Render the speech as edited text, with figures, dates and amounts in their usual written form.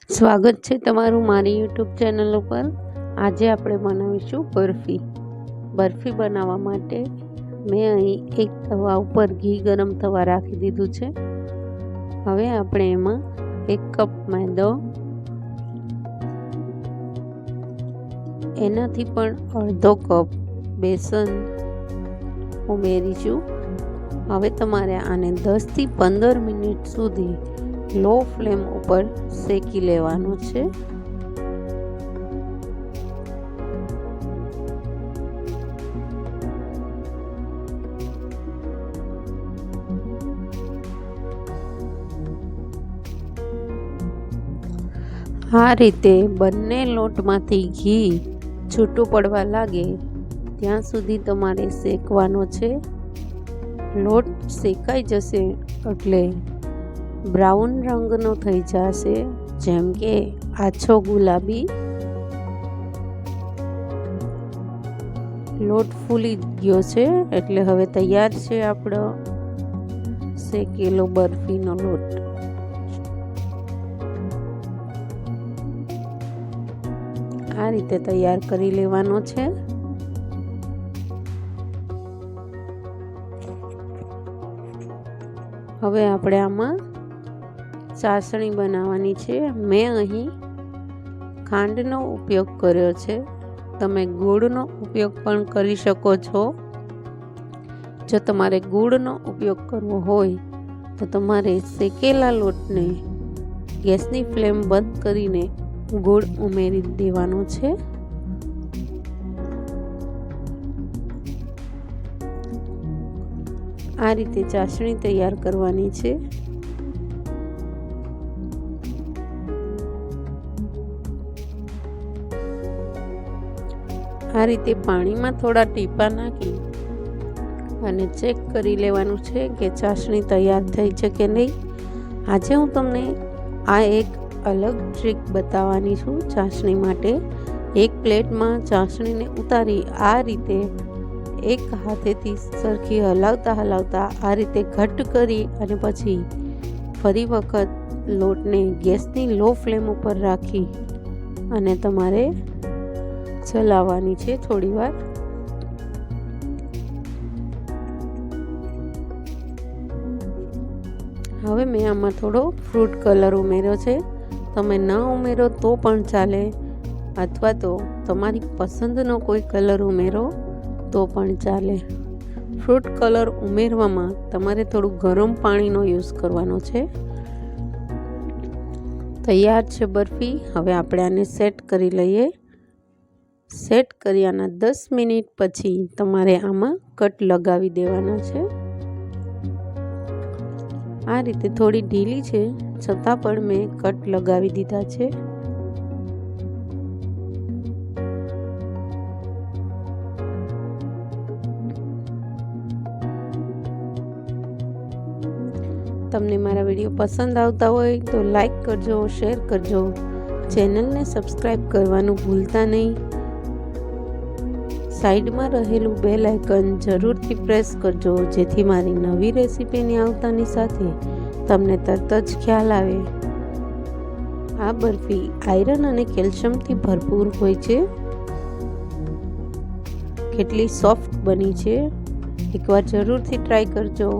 સ્વાગત છે તમારું મારી યુટ્યુબ ચેનલ ઉપર। આજે આપણે બનાવીશું બરફી બનાવવા માટે મેં અહીં એક તવા ઉપર ઘી ગરમ થવા રાખી દીધું છે। હવે આપણે એમાં 1 કપ મેદો, એનાથી પણ અડધો કપ બેસન ઉમેરીશું। હવે તમારે આને 10 થી 15 મિનિટ સુધી લો ફ્લેમ ઉપર શેકી લેવાનો છે। આ રીતે બંને લોટમાંથી ઘી છૂટું પડવા લાગે ત્યાં સુધી તમારે શેકવાનો છે। લોટ શેકાઈ જશે એટલે બ્રાઉન રંગનો થઈ જશે, જેમ કે આછો ગુલાબી। લોટ ફૂલી ગયો છે એટલે હવે તૈયાર છે આપણો શેકેલો બરફીનો લોટ। આ રીતે તૈયાર કરી લેવાનો છે। હવે આપણે આમાં ચાસણી બનાવવાની છે। મેં અહીં ખાંડનો ઉપયોગ કર્યો છે, તમે ગોળનો ઉપયોગ પણ કરી શકો છો। જો તમારે ગોળનો ઉપયોગ કરવો હોય તો તમારે શેકેલા લોટને ગેસની ફ્લેમ બંધ કરીને ગોળ ઉમેરી દેવાનો છે। આ રીતે ચાસણી તૈયાર કરવાની છે। આ રીતે પાણીમાં થોડા ટીપા નાખી અને ચેક કરી લેવાનું છે કે ચાસણી તૈયાર થઈ છે કે નહીં। આજે હું તમને આ એક અલગ ટ્રીક બતાવવાની છું ચાસણી માટે। એક પ્લેટમાં ચાસણીને ઉતારી આ રીતે એક હાથેથી સરખી હલાવતા આ રીતે ઘટ્ટ કરી અને પછી ફરી વખત લોટને ગેસની લો ફ્લેમ ઉપર રાખી અને તમારે ચલાવવાની છે થોડી વાર। હવે મેં આમાં થોડો ફ્રૂટ કલર ઉમેર્યો છે, તમે ન ઉમેરો તો પણ ચાલે, અથવા તો તમારી પસંદનો કોઈ કલર ઉમેરો તો પણ ચાલે। ફ્રૂટ કલર ઉમેરવામાં તમારે થોડું ગરમ પાણીનો યુઝ કરવાનો છે। તૈયાર છે બરફી। હવે આપણે આને સેટ કરી લઈએ। સેટ કર્યાના 10 મિનિટ પછી તમારે આમાં કટ લગાવી દેવાના છે। આ રીતે થોડી ઢીલી છે છતાં પણ મેં કટ લગાવી દીધા છે। તમને મારા વિડીયો પસંદ આવતા હોય તો લાઈક કરજો, શેર કરજો, ચેનલને સબસ્ક્રાઈબ કરવાનું ભૂલતા નહીં। સાઈડમાં રહેલું બેલ આઇકન જરૂરથી પ્રેસ કરજો, જેથી મારી નવી રેસીપીની આવતાની સાથે તમને તરત જ ખ્યાલ આવે। આ બરફી આયરન અને કેલ્શિયમથી ભરપૂર હોય છે। કેટલી સોફ્ટ બની છે, એકવાર જરૂરથી ટ્રાય કરજો।